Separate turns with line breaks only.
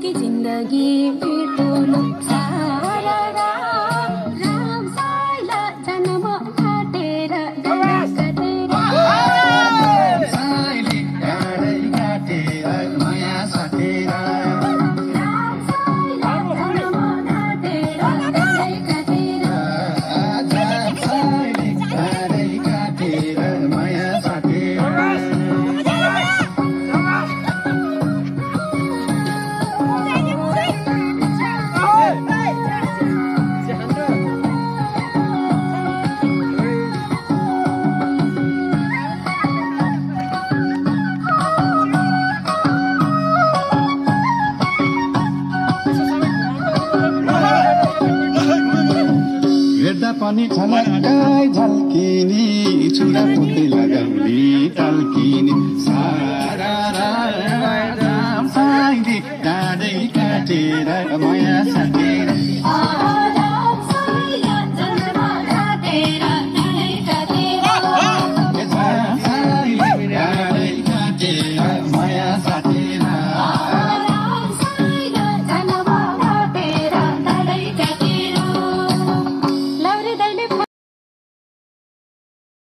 कि जिन्दगी बिटुलो सारा राम साइला जन्म काटेर
साइली डाँडै काटेर माया साटेर पनि झलक्कै झल्किने चुरा पुते लगाउने टल्किने सारा राम साइली डाँडै काटेर माया साटेर